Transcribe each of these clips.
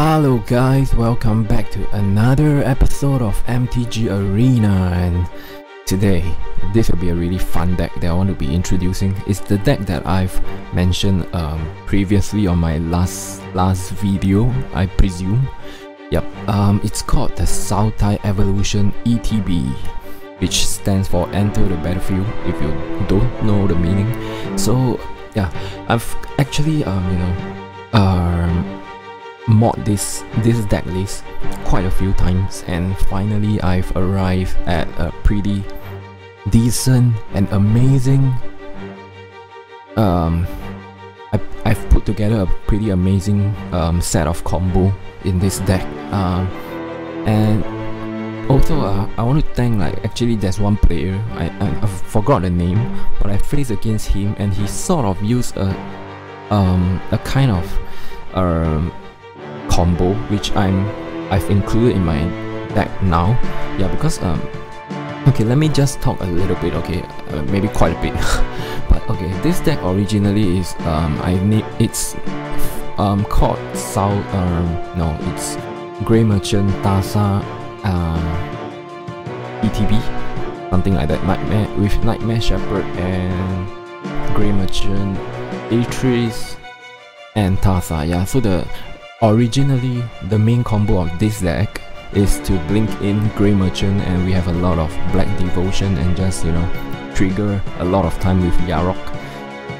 Hello guys, welcome back to another episode of MTG Arena, and today this will be a really fun deck that I want to be introducing. It's the deck that I've mentioned previously on my last video, I presume. Yep, it's called the Sultai Evolution ETB, which stands for Enter the Battlefield if you don't know the meaning. So yeah, I've actually mod this deck list quite a few times, and finally I've arrived at a pretty decent and amazing I've put together a pretty amazing set of combo in this deck, and also I want to thank, actually there's one player, I forgot the name, but I faced against him and he sort of used a kind of combo which I've included in my deck now. Yeah, because okay, let me just talk a little bit, okay, maybe quite a bit. But okay, this deck originally is it's called it's Grey Merchant, Thassa, ETB, something like that, with Nightmare Shepherd and Grey Merchant, Atris and Thassa. Yeah, so originally the main combo of this deck is to blink in Grey Merchant, and we have a lot of Black Devotion and just, you know, trigger a lot of time with Yarok,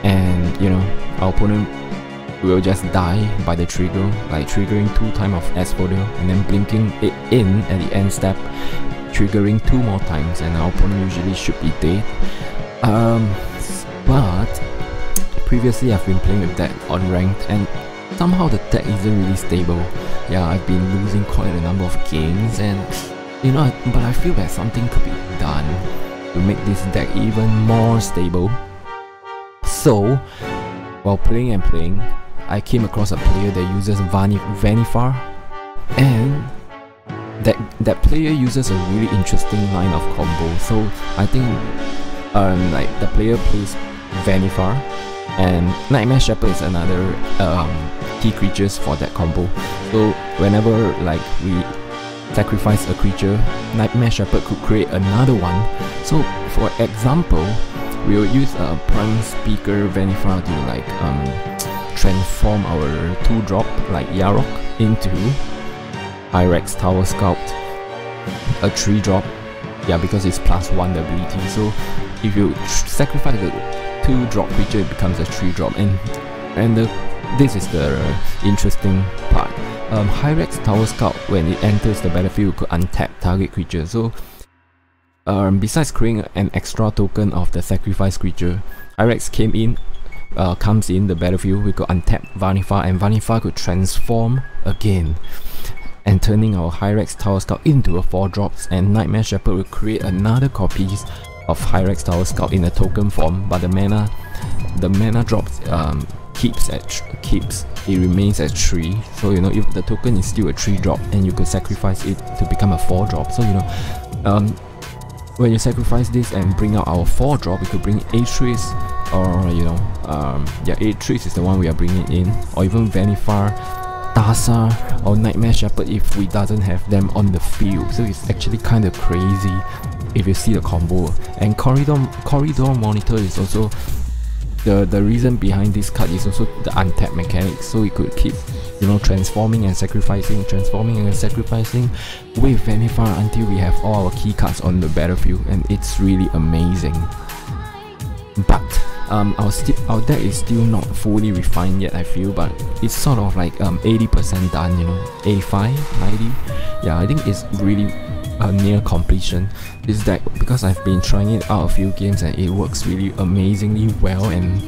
and you know, our opponent will just die by the trigger, like triggering 2 times of Asphodel and then blinking it in at the end step, triggering 2 more times, and our opponent usually should be dead. But previously I've been playing with that on ranked, and somehow the deck isn't really stable. Yeah, I've been losing quite a number of games, and you know, but I feel that something could be done to make this deck even more stable. So while playing, I came across a player that uses Vannifar, and that player uses a really interesting line of combo. So I think the player plays Vannifar, and Nightmare Shepherd is another key creatures for that combo. So whenever we sacrifice a creature, Nightmare Shepherd could create another one. So for example, we will use a Prime Speaker Vannifar to transform our 2-drop like Yarok into Hyrax Tower Scout, a 3-drop. Yeah, because it's +1 ability. So if you sacrifice the 2-drop creature, it becomes a 3-drop, and this is the interesting part. Hyrax Tower Scout, when it enters the battlefield, could untap target creature. So besides creating an extra token of the sacrifice creature, Hyrax comes in the battlefield, we could untap Vannifar, and Vannifar could transform again, and turning our Hyrax Tower Scout into a 4-drops, and Nightmare Shepherd will create another copies of Hyrax Tower Scout in a token form, but the mana drops it remains at 3. So you know, if the token is still a 3-drop, and you could sacrifice it to become a 4-drop. So you know, when you sacrifice this and bring out our 4-drop, we could bring Atris, or you know, yeah, Atris is the one we are bringing in, or even Vannifar, Thassa, or Nightmare Shepherd if we doesn't have them on the field. So it's actually kind of crazy if you see the combo. And Corridor Monitor is also the reason behind this card, is also the untap mechanics. So we could keep, you know, transforming and sacrificing with Vannifar until we have all our key cards on the battlefield, and it's really amazing. But our deck is still not fully refined yet, I feel, but it's sort of like 80% done, you know, 85, 90. Yeah, I think it's really near completion, this deck, because I've been trying it out a few games and it works really amazingly well, and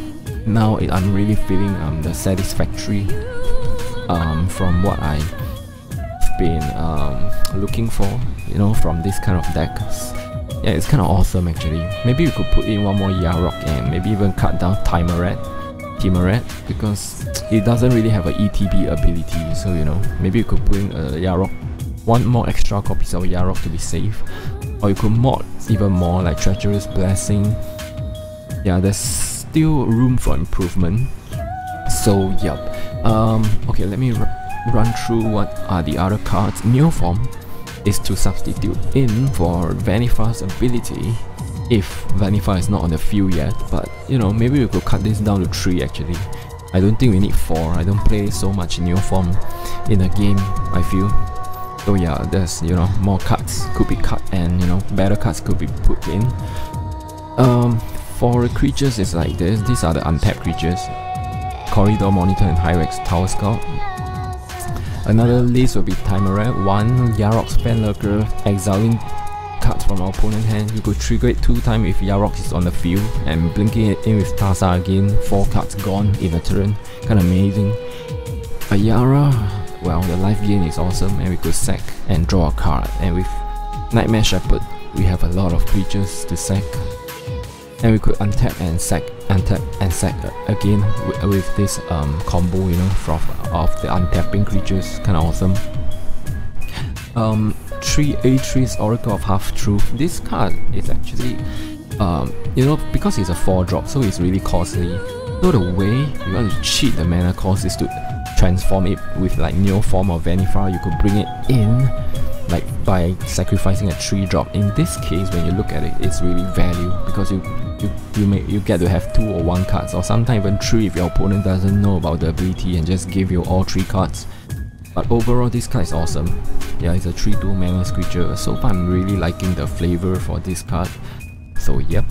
now I'm really feeling the satisfactory from what I've been looking for, you know, from this kind of deck. Yeah, it's kind of awesome actually. Maybe we could put in one more Yarok, and maybe even cut down Timaret, because it doesn't really have an ETB ability. So you know, maybe you could put in a Yarok, 1 more extra copies of Yarok to be safe, or you could mod even more, like Treacherous Blessing. Yeah, there's still room for improvement. So yep, okay, let me run through what are the other cards. Neoform is to substitute in for Vannifar's ability if Vannifar is not on the field yet, but you know, maybe we could cut this down to 3 actually. I don't think we need 4. I don't play so much Neoform in a game, I feel. So yeah, there's, you know, more cards could be cut and, you know, better cards could be put in. For creatures it's like this. These are the untapped creatures: Corridor Monitor and Hyrax Tower Scout. Another list will be Timer Rat 1, Yarok's Fenlurker, exiling cards from our opponent's hand. You could trigger it 2 times if Yarok is on the field, and blinking it in with Thassa again. 4 cards gone in a turn. Kinda amazing. Ayara, well, the life gain is awesome, and we could sack and draw a card. And with Nightmare Shepherd, we have a lot of creatures to sack. And we could untap and sack again with this combo, you know, of the untapping creatures. Kinda awesome. 3 Atris, Oracle of Half-Truth. This card is actually, you know, because it's a 4-drop, so it's really costly. So the way you want to cheat the mana cost is to transform it with like Neoform or Vannifar. You could bring it in like by sacrificing a 3-drop. In this case, when you look at it, it's really value because you get to have 2 or 1 cards, or sometimes even 3 if your opponent doesn't know about the ability and just give you all 3 cards. But overall, this card is awesome. Yeah, it's a 3/2 mana creature. So far, I'm really liking the flavor for this card. So yep.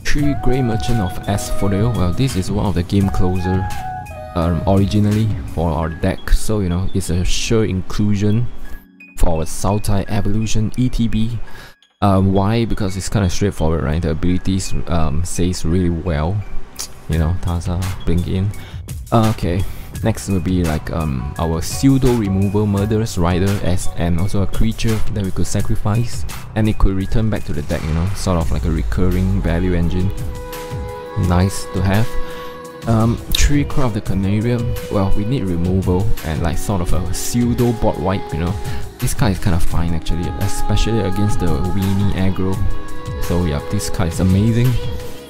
3 Grey Merchant of Asphodel. Well, this is one of the game closer originally for our deck. So you know, it's a sure inclusion for our Sultai Evolution ETB. Why? Because it's kind of straightforward, right? The abilities says really well. You know, Thassa, blink in. Okay. Next will be like our pseudo removal Murderous Rider, and also a creature that we could sacrifice, and it could return back to the deck, you know, sort of like a recurring value engine. Nice to have. 3 Cry of the Carnarium. Well, we need removal and like sort of a pseudo board wipe, you know. This card is kind of fine actually, especially against the weenie aggro. So yeah, this card is amazing.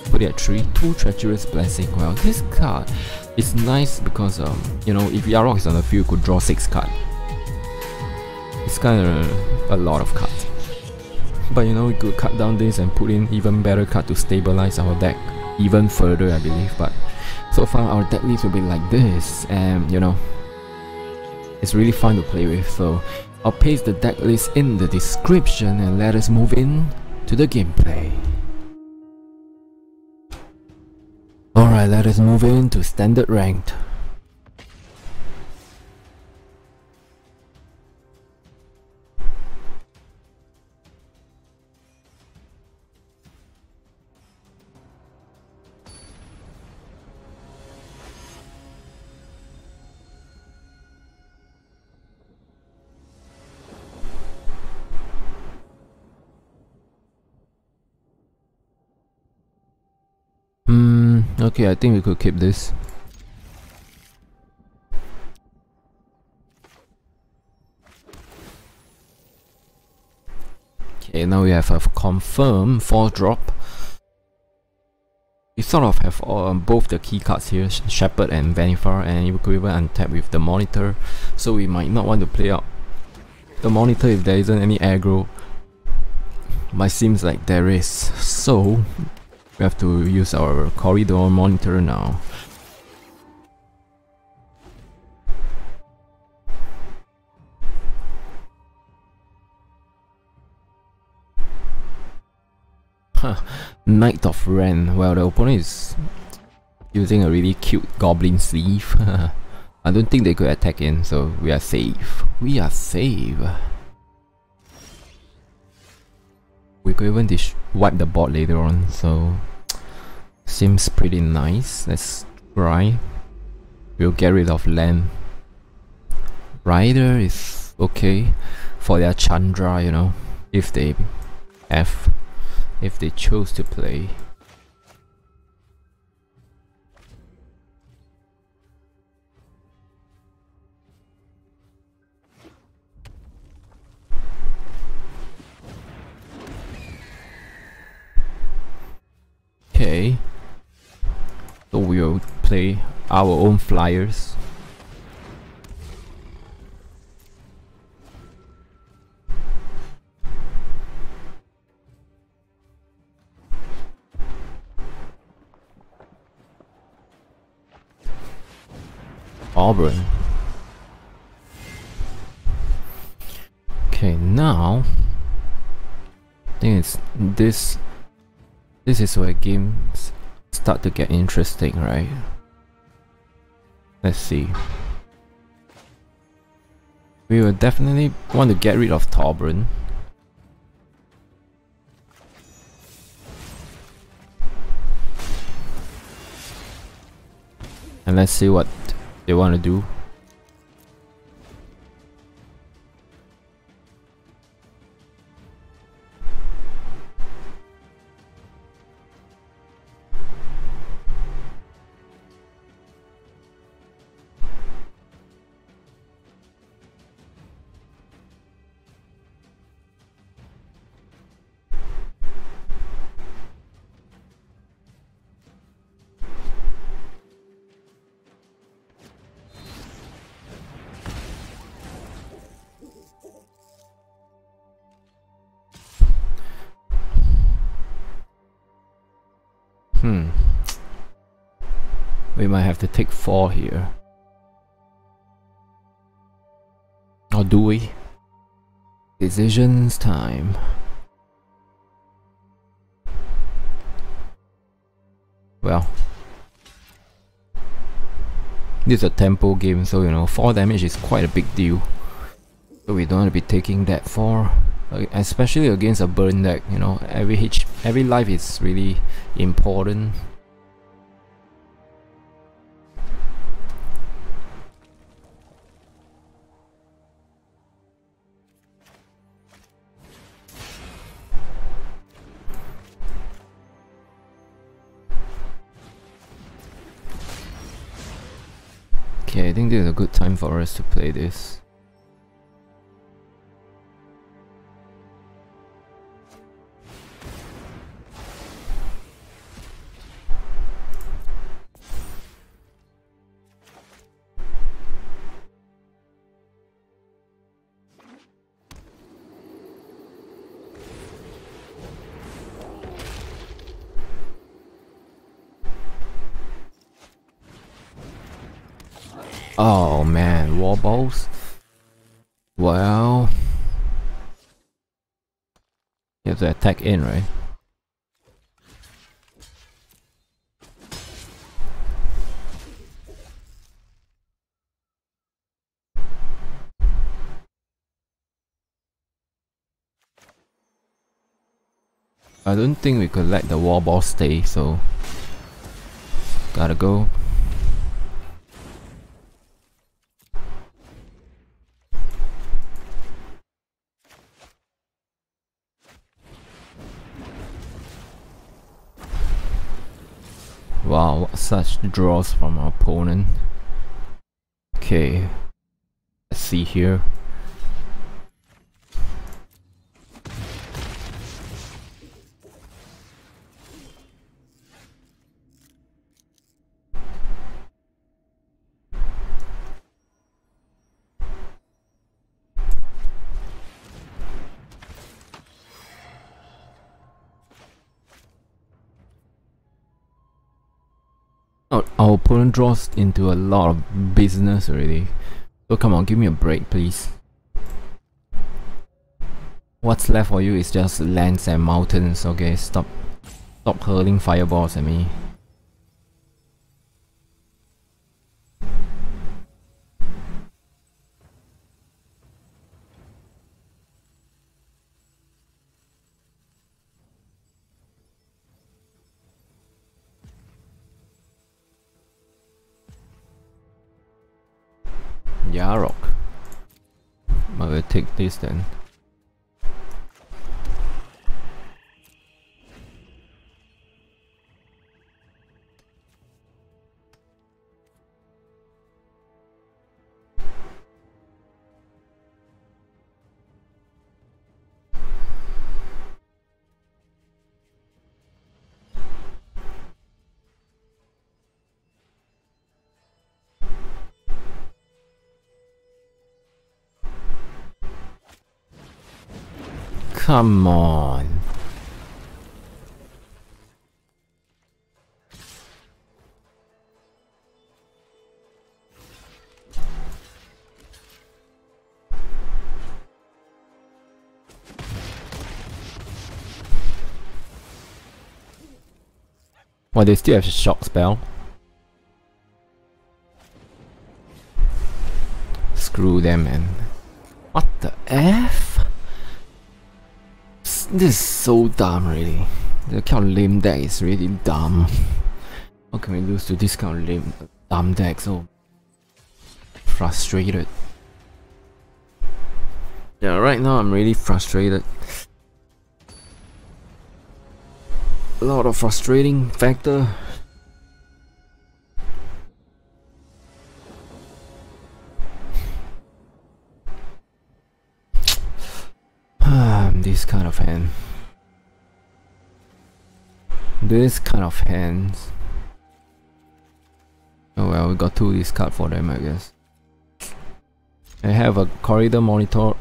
Put it at 3. 2 Treacherous Blessing. Well, this card is nice because you know, if Yarok is on the field, you could draw 6 cards. It's kind of a lot of cards. But you know, we could cut down this and put in even better card to stabilize our deck even further, I believe. But so far our deck list will be like this, and you know, it's really fun to play with. So I'll paste the deck list in the description, and let us move in to the gameplay. Alright, let us move into Standard Ranked. Okay, I think we could keep this. Okay, now we have a confirmed 4-drop. We sort of have both the key cards here, Shepherd and Vannifar, and you could even untap with the Monitor. So we might not want to play out the Monitor if there isn't any aggro. But it seems like there is. So we have to use our Corridor Monitor now. Knight of Ren. Well, the opponent is using a really cute goblin sleeve. I don't think they could attack in, so we are safe. We are safe. We could even wipe the board later on, so seems pretty nice. Let's try. We'll get rid of land. Rider is okay for their Chandra, you know, if they chose to play. Okay, so we'll play our own flyers. Auburn. Okay, now I think it's this is where games start to get interesting, right? Let's see. We will definitely want to get rid of Taubrun. And let's see what they want to do. We might have to take 4 here. Or do we? Decisions time. Well, this is a tempo game, so you know 4 damage is quite a big deal. So we don't want to be taking that 4, especially against a burn deck. You know, every life is really important. Okay, I think this is a good time for us to play this. Oh man, wall balls. Well, you have to attack in, right? I don't think we could let the wall ball stay, so gotta go. Wow, such draws from our opponent. Okay, let's see here. Our opponent draws into a lot of business already. So come on, give me a break, please. What's left for you is just lands and mountains, okay? Stop hurling fireballs at me. Yarok. I will take this then. Come on. Oh, they still have shock spell. Screw them, man. What the F? This is so dumb, really. The kind of lame deck is really dumb. How can we lose to this kind of lame, dumb deck? So frustrated. Yeah, right now I'm really frustrated. A lot of frustrating factor. This kind of hand. This kind of hands. Oh well, we got 2 discard for them, I guess. I have a corridor monitor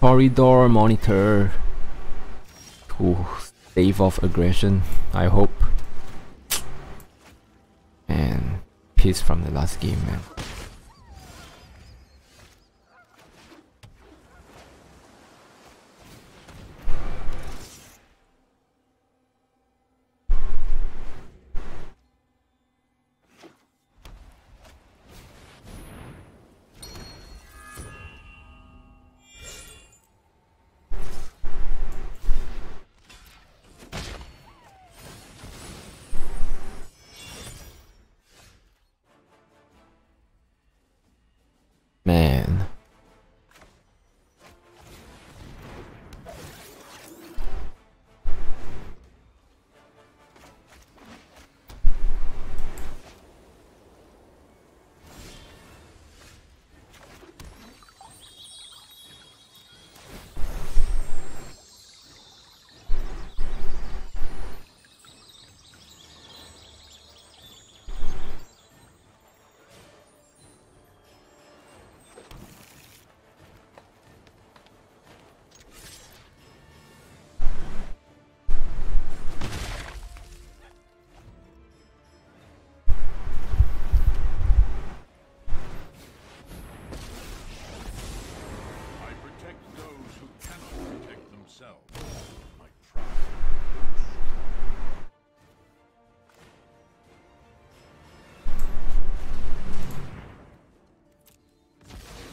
corridor monitor to stave off aggression, I hope. And piss from the last game, man. Man.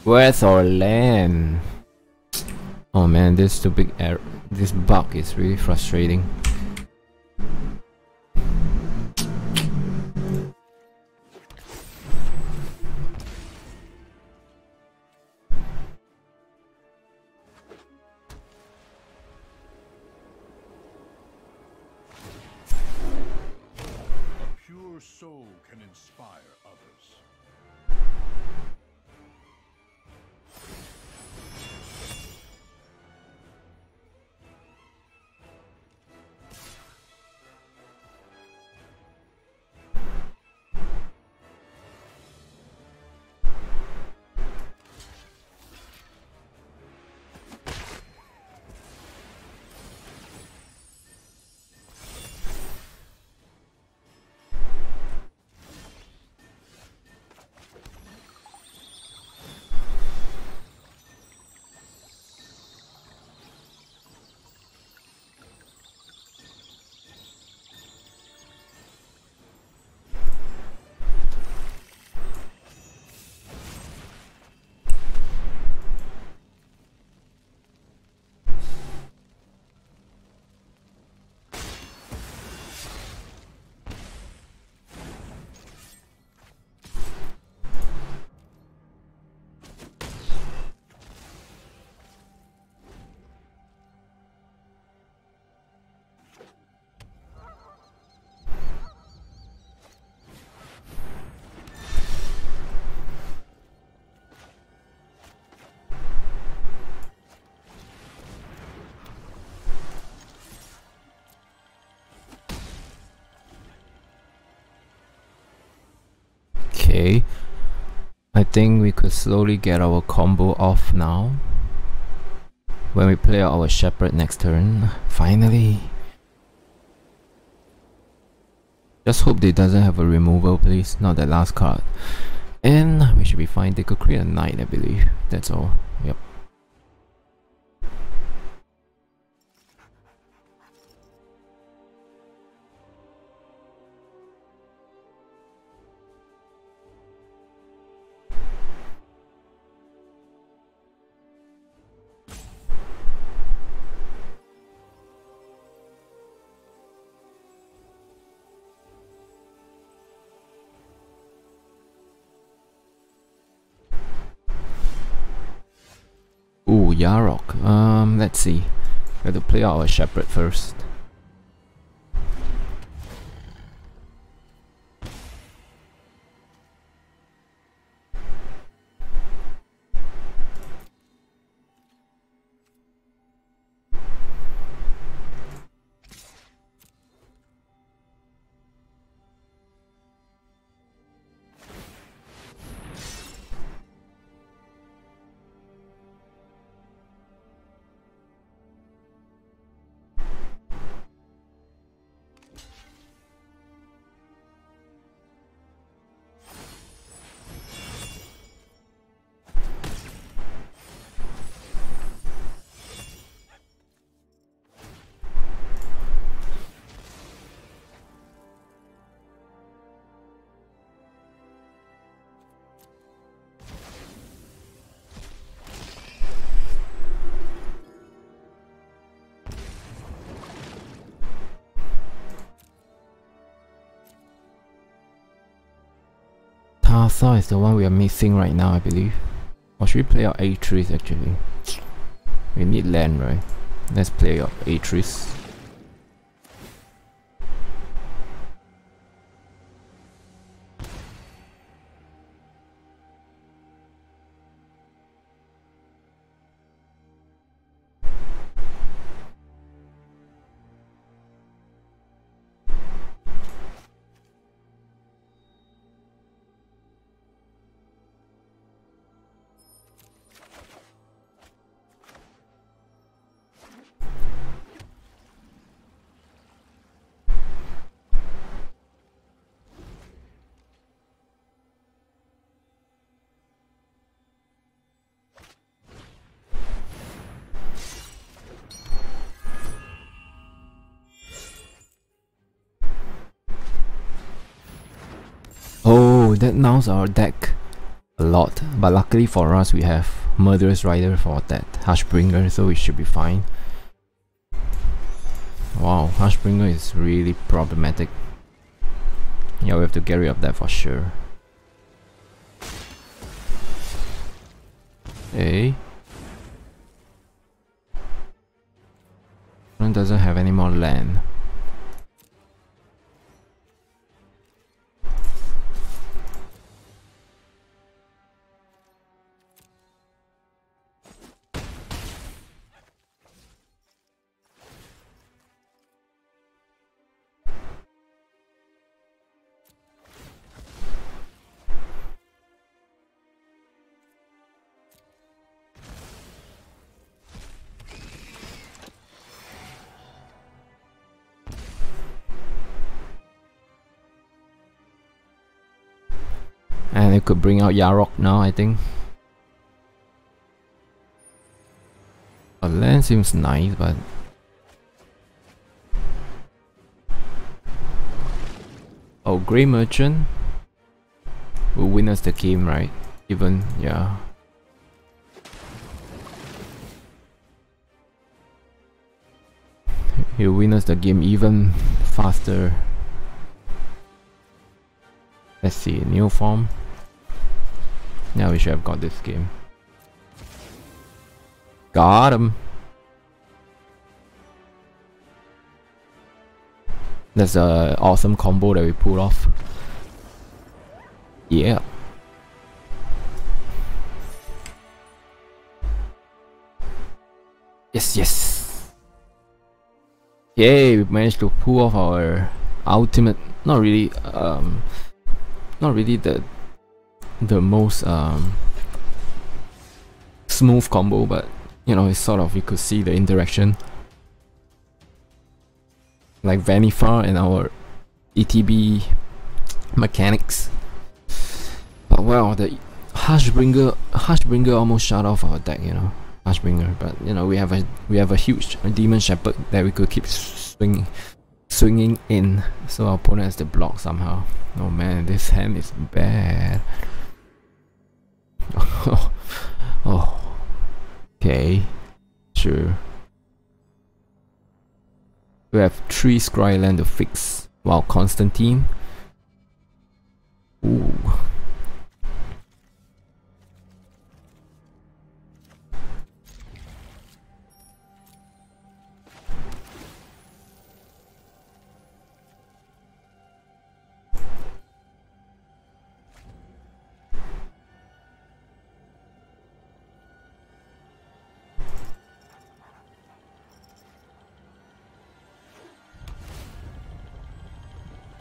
Where's our land? Oh man, this stupid error, this bug is really frustrating. A pure soul can inspire others. Okay, I think we could slowly get our combo off now. When we play our shepherd next turn, finally. Just hope they doesn't have a removal, please, not that last card. And we should be fine. They could create a knight, I believe. That's all. Yep. Yarok. Let's see. We have to play out our Shepherd first. Thassa is the one we are missing right now, I believe. Or should we play out Atris actually? We need land, right? Let's play out Atris. Oh, that narrows our deck a lot, but luckily for us we have Murderous Rider for that Hushbringer, so we should be fine. Wow, Hushbringer is really problematic. Yeah, we have to get rid of that for sure. Hey, one doesn't have any more land. And it could bring out Yarok now, I think. A land seems nice, but oh, Grey Merchant will win us the game, right? Even, yeah. He'll win us the game even faster. Let's see, Neoform. Yeah, we should have got this game. Got him. That's an awesome combo that we pulled off. Yeah. Yes, yes. Yay, we managed to pull off our ultimate, not really the most smooth combo, but you know, it's sort of, you could see the interaction like Vannifar and our ETB mechanics. But well, the Hushbringer almost shut off our deck, you know, Hushbringer. But you know, we have a huge Demon Shepherd that we could keep swinging in, so our opponent has to block somehow. Oh man, this hand is bad. Oh, okay, sure. We have 3 scry land to fix. Wow, Constantine. Ooh.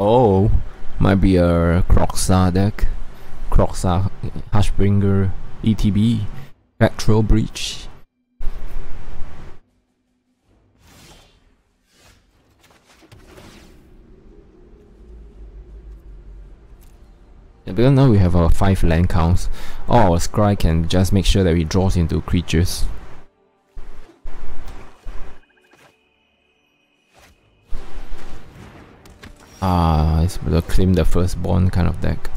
Oh, might be a Kroxa deck. Kroxa, Hushbringer, ETB, Electro Breach. Yeah, because now we have our 5 land counts. All our scry can just make sure that we draws into creatures. It's the claim the firstborn kind of deck.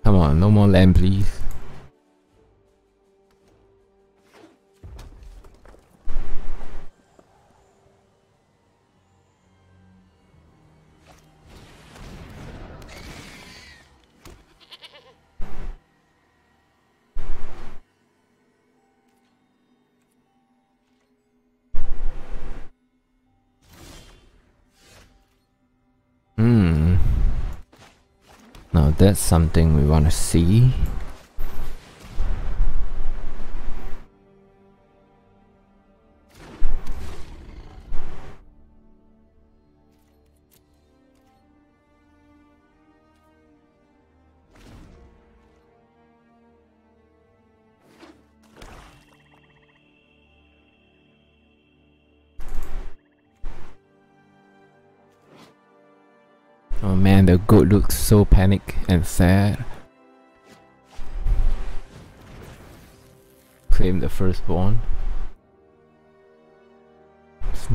Come on, no more land please. Now that's something we want to see. Oh man, the goat looks so panicked and sad. Claim the firstborn.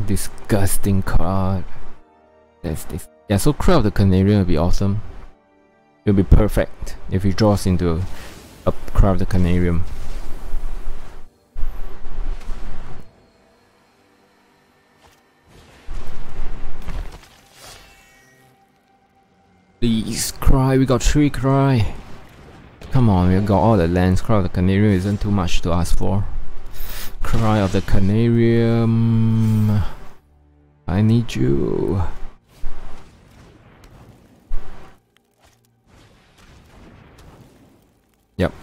Disgusting card. That's this. Yeah, so Cry of the Carnarium will be awesome. It'll be perfect if he draws into a Cry of the Carnarium. Please, Cry, we got 3 Cry. Come on, we got all the lands. Cry of the Carnarium isn't too much to ask for. Cry of the Carnarium, I need you. Yep.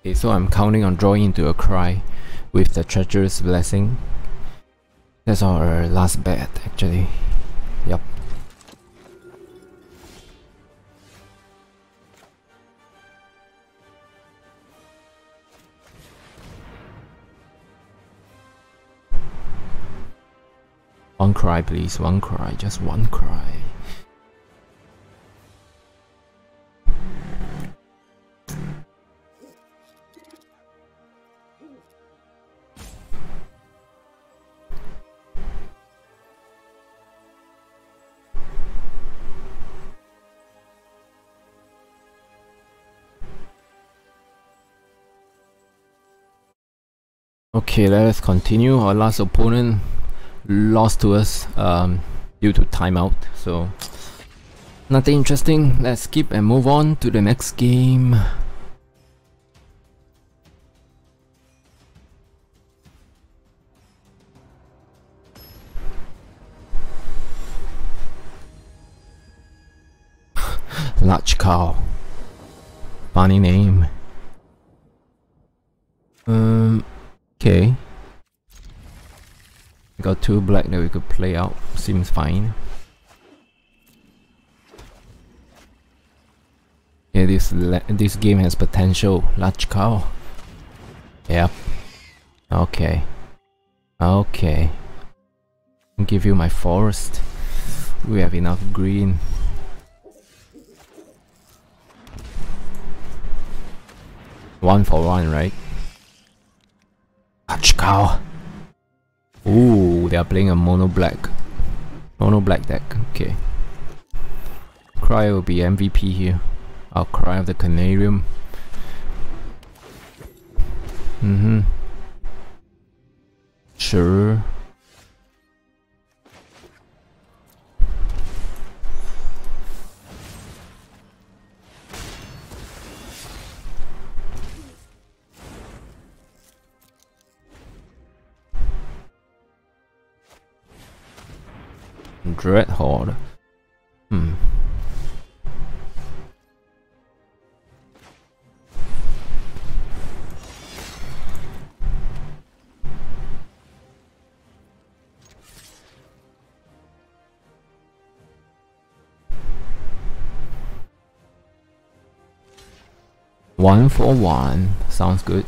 Okay, so I'm counting on drawing into a Cry with the Treacherous Blessing. That's our last bet actually. Yep. One Cry please, one Cry, just one Cry. Okay, let us continue. Our last opponent lost to us due to timeout, so nothing interesting. Let's skip and move on to the next game. Large cow. Funny name. Okay. Got 2 black that we could play out. Seems fine. Yeah, this game has potential. Large cow. Yep. Okay. Okay. I'll give you my forest. We have enough green. One for one, right? Large cow. Ooh, they are playing a mono black deck. Okay. Cry will be MVP here. I'll Cry of the Carnarium. Sure. Dreadhorde. 1 for 1. Sounds good.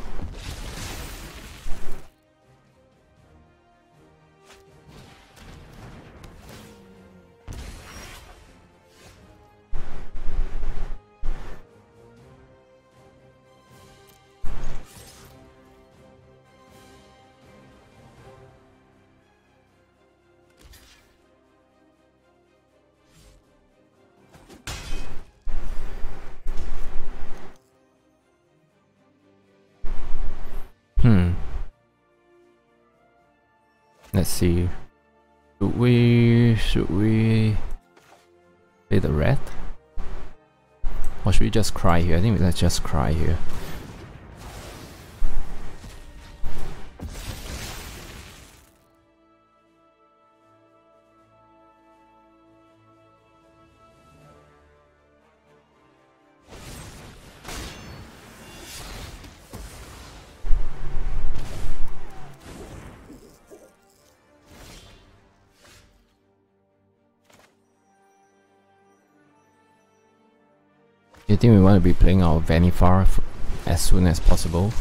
Let's see. Should we play the red? Or should we just cry here? I think let's just cry here. I think we want to be playing our Vannifar as soon as possible.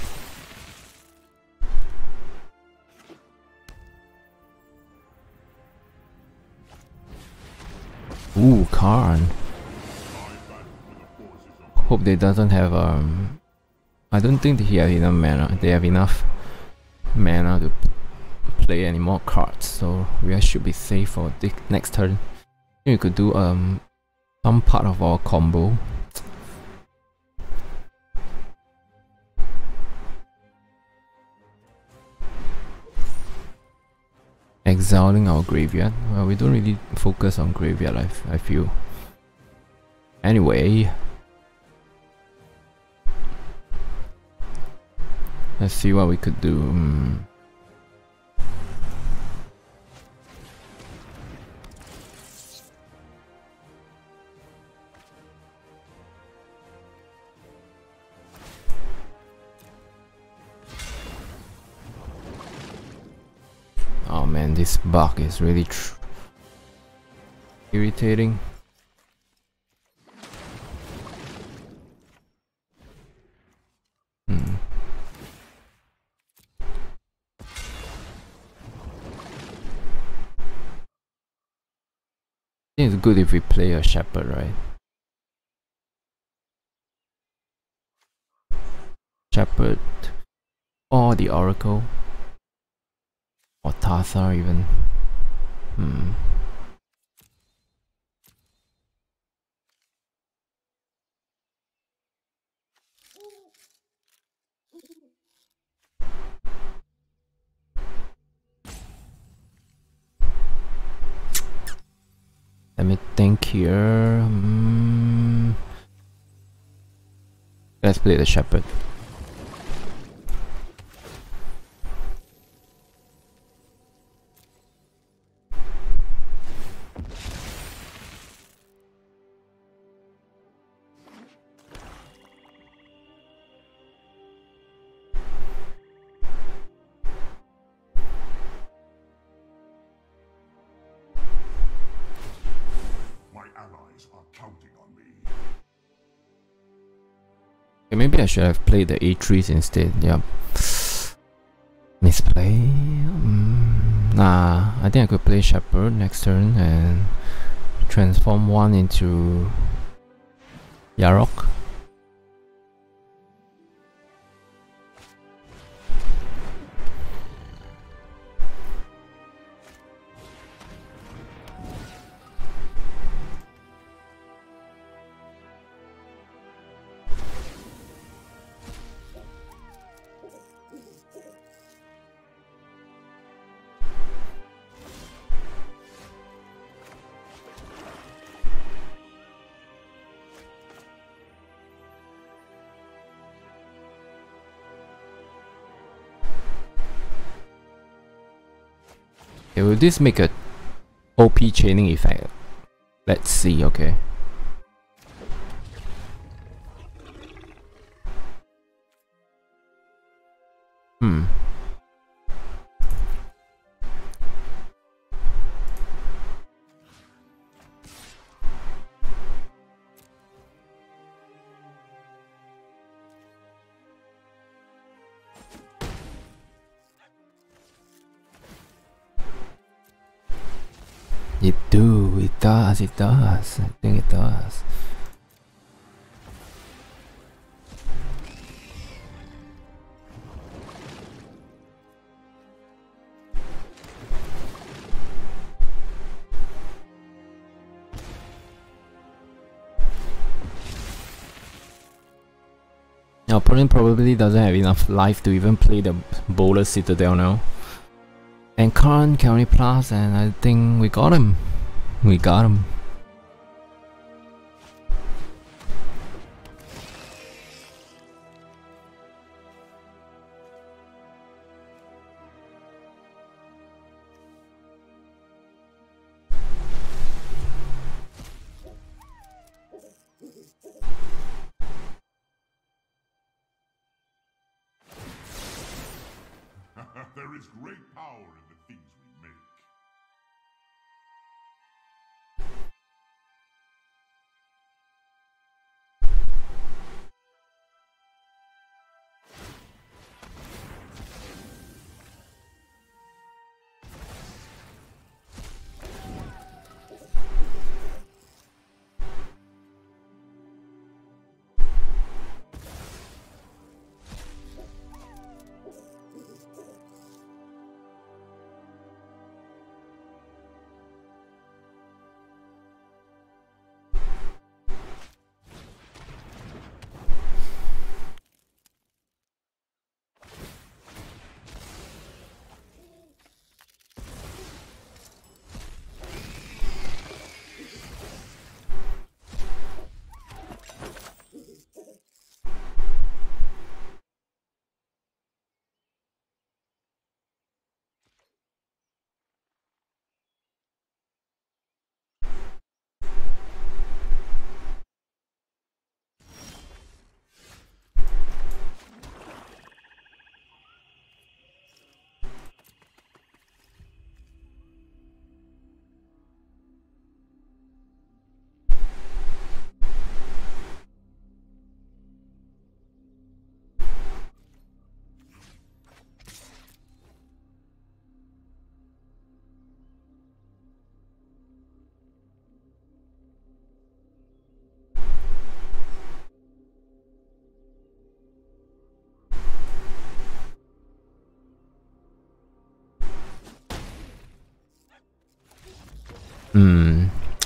Ooh, Karn. Hope they doesn't have I don't think he has enough mana. They have enough mana to play any more cards, so we should be safe for the next turn. We could do some part of our combo. Exiling our graveyard. Well, we don't really focus on graveyard, I feel. Anyway, let's see what we could do. Oh man, this bug is really irritating. I think it's good if we play a shepherd, right? Shepherd or the Oracle. Or Thassa even. Let me think here. Let's play the Shepherd. Okay, maybe I should have played the Atris instead. Yep. Misplay. Nah, I think I could play Shepherd next turn and transform one into Yarok. Okay, will this make a OP chaining effect? Let's see, okay. It does. I think it does. Our opponent probably doesn't have enough life to even play the Bowler Citadel now. And Karn can only plus, and I think we got him. We got him. There is great power in the things we make.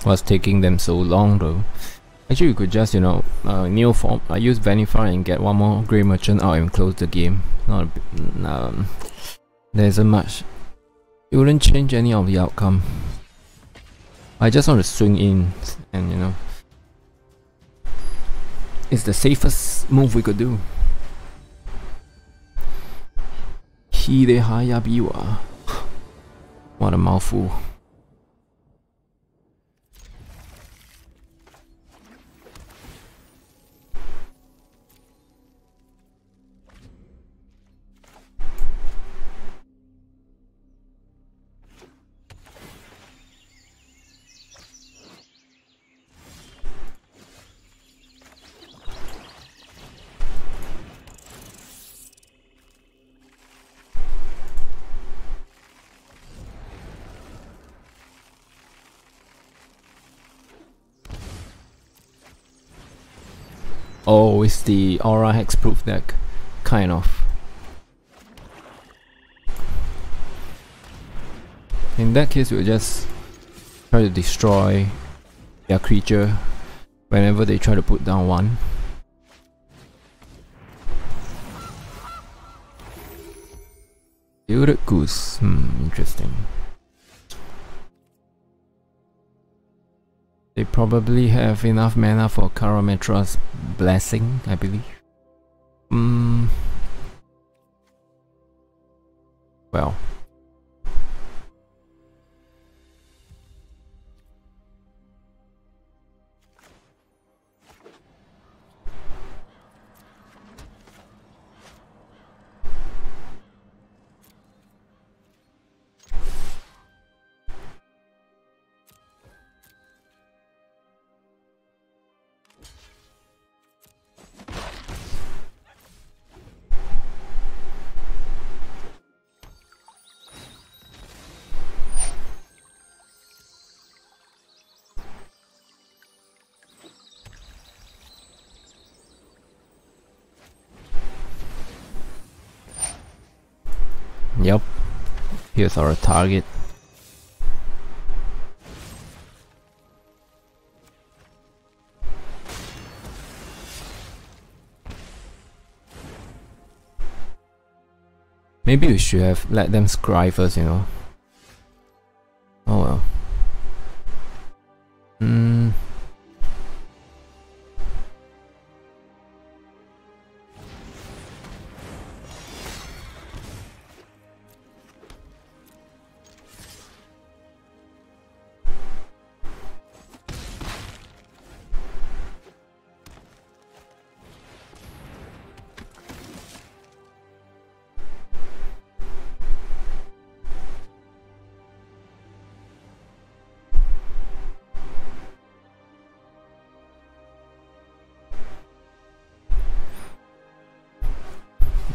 What's taking them so long though? Actually, you could just, Neoform. I use Vannifar and get one more Grey Merchant out and close the game. There isn't much. It wouldn't change any of the outcome. I just want to swing in, and you know, it's the safest move we could do. Hidehayabiwa. What a mouthful. Oh, it's the Aura Hexproof deck. Kind of. In that case, we'll just try to destroy their creature whenever they try to put down one. Gilded Goose. Interesting. They probably have enough mana for Treacherous Blessing, I believe. Well. Yep. Here's our target. Maybe we should have let them scry first, you know. Oh well.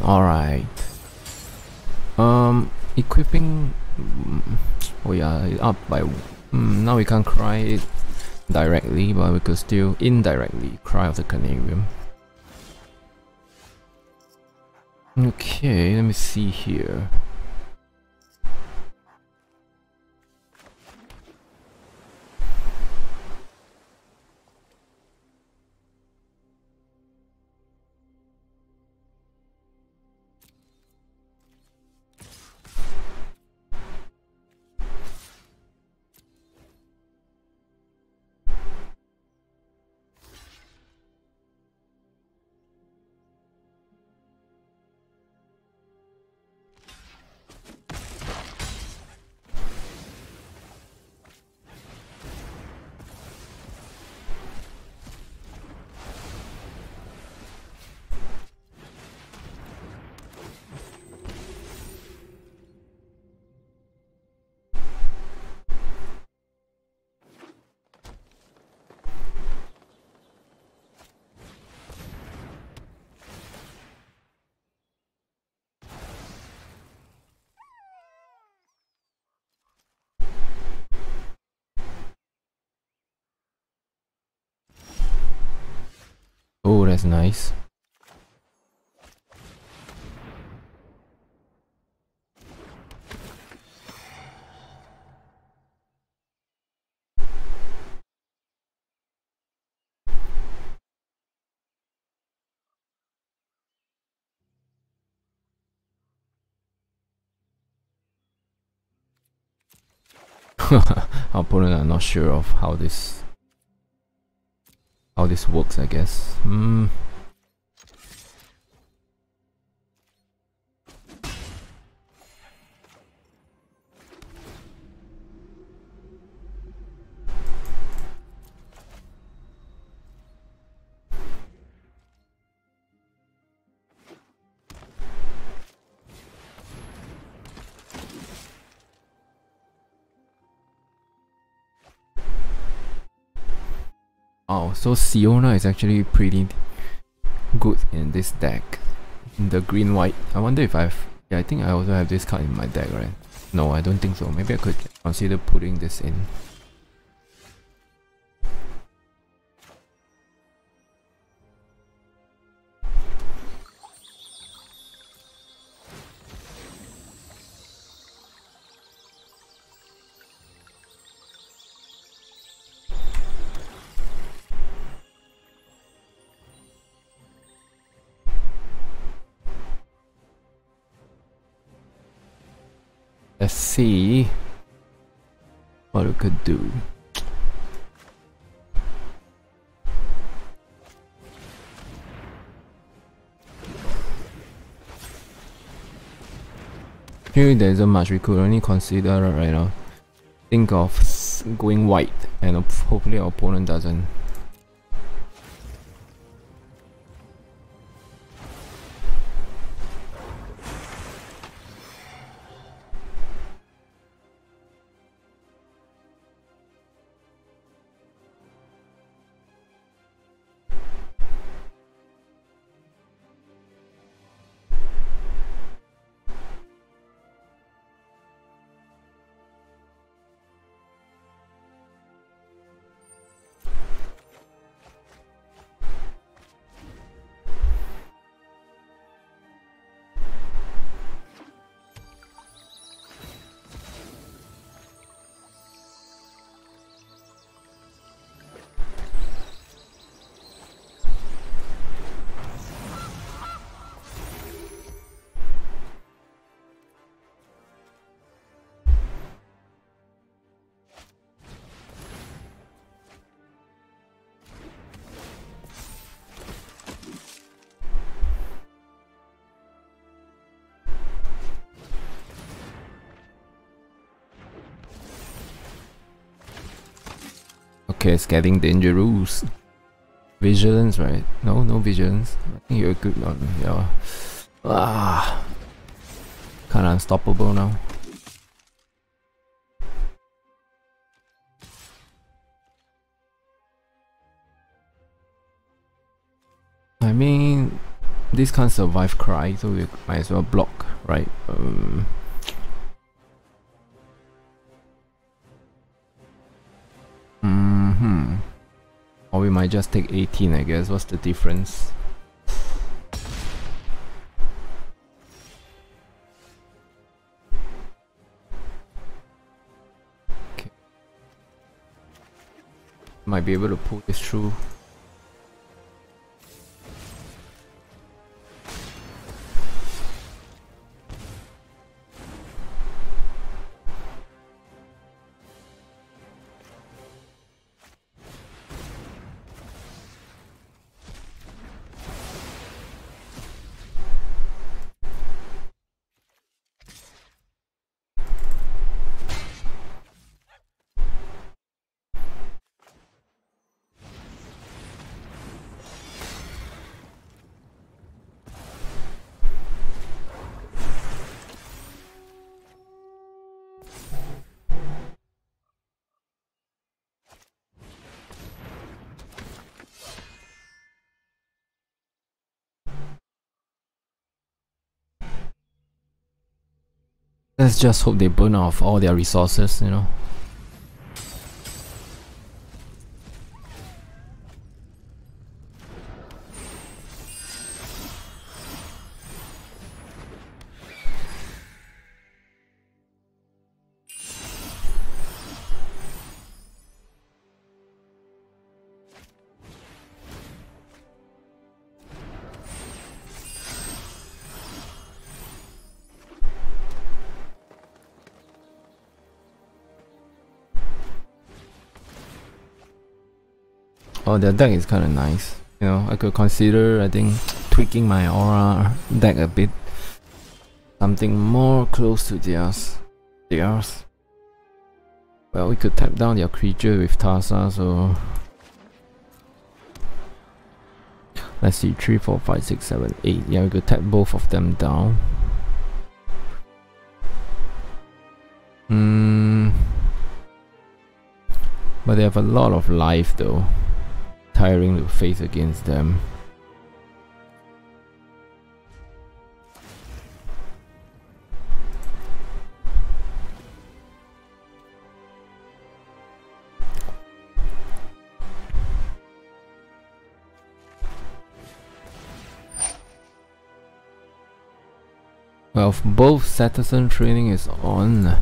Alright. Equipping. Oh yeah, it's up by. Now we can't cry it directly, but we could still indirectly cry of the Carnarium. Okay, let me see here. Oh, that's nice. Our opponent are not sure of how this works, I guess. Oh, so Siona is actually pretty good in this deck. The green-white. I wonder if I've... Yeah, I think I also have this card in my deck, right? No, I don't think so. Maybe I could consider putting this in. Let's see what we could do. Here there isn't much we could only consider right now. Think of going white and hopefully our opponent doesn't. Okay, it's getting dangerous. Vigilance, right? No, no vigilance. I think you're good on, yeah. Kinda unstoppable now. I mean, this can't survive cry, so we might as well block, right? Or we might just take 18, I guess. What's the difference? Okay. Might be able to pull this through. Let's just hope they burn off all their resources, you know. Oh, their deck is kind of nice. You know, I could consider, I think, tweaking my aura deck a bit. Something more close to theirs. Well, we could tap down their creature with Thassa, so... Let's see, 3, 4, 5, 6, 7, 8. Yeah, we could tap both of them down. But they have a lot of life though. Tiring to face against them. Well, both Citizen training is on.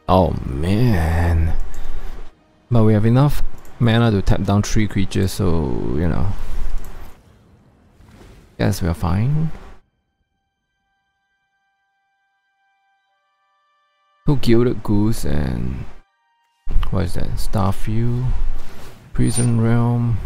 Oh man. But we have enough mana to tap down 3 creatures, so you know. Guess we're fine. Two Gilded Goose and what is that? Starfield, Prison Realm.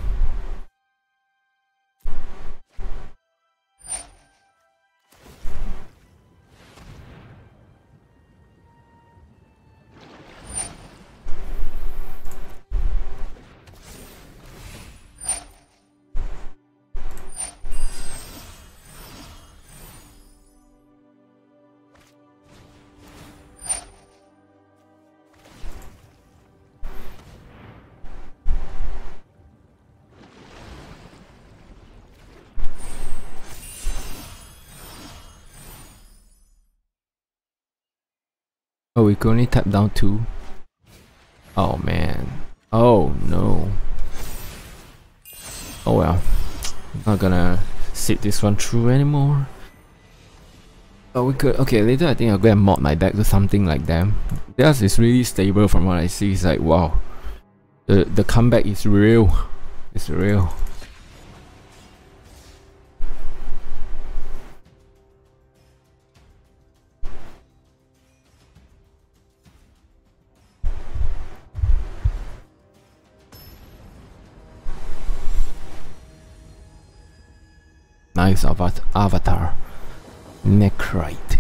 Oh, we can only tap down 2. Oh man. Oh no. Oh well. Not gonna sit this one through anymore. Oh, we could. Okay, later I think I'll go and mod my deck to something like them. Theirs is really stable from what I see. It's like wow. The comeback is real. It's real. Nice avatar. Necrite.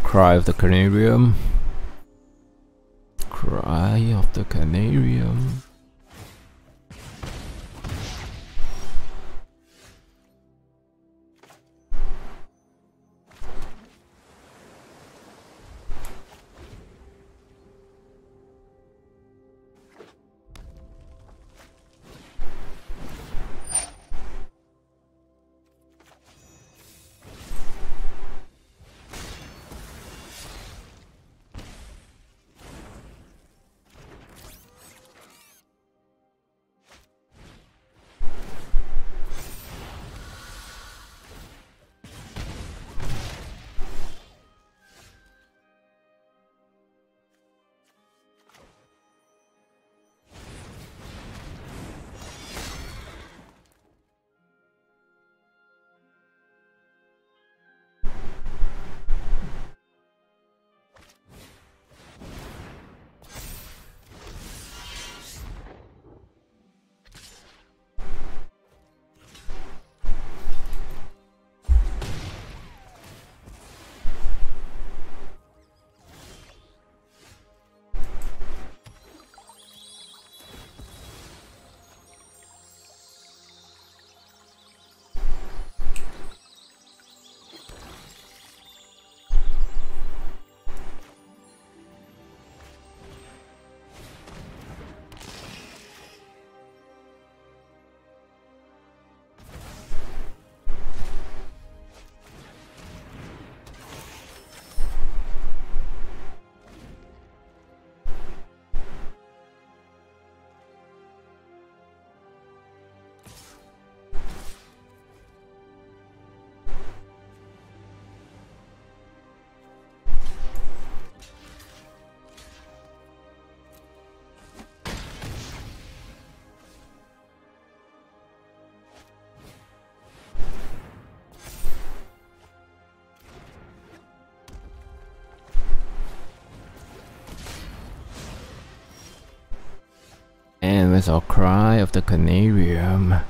Cry of the Carnarium. Cry of the Carnarium. And where's our Cry of the Carnarium?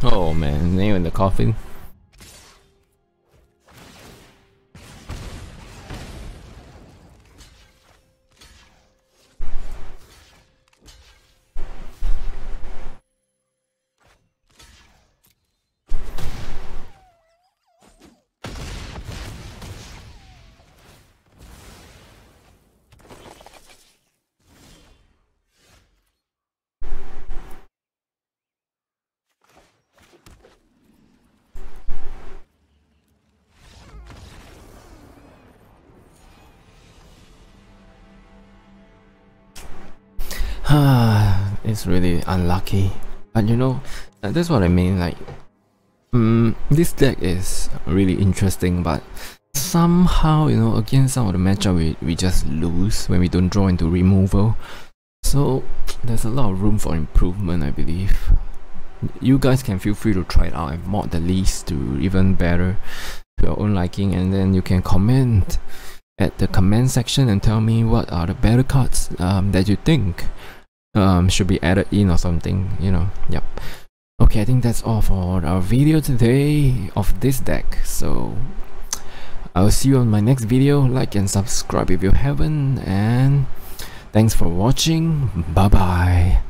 Oh man, nail in the coffin. It's really unlucky, but you know, that's what I mean. Like, this deck is really interesting, but somehow, you know, against some of the matchup we just lose when we don't draw into removal. So there's a lot of room for improvement, I believe. You guys can feel free to try it out and mod the list to even better to your own liking, and then you can comment at the comment section and tell me what are the better cards that you think should be added in or something, you know. Yep. Okay, I think that's all for our video today of this deck. So I'll see you on my next video. Like and subscribe if you haven't, and thanks for watching. Bye bye.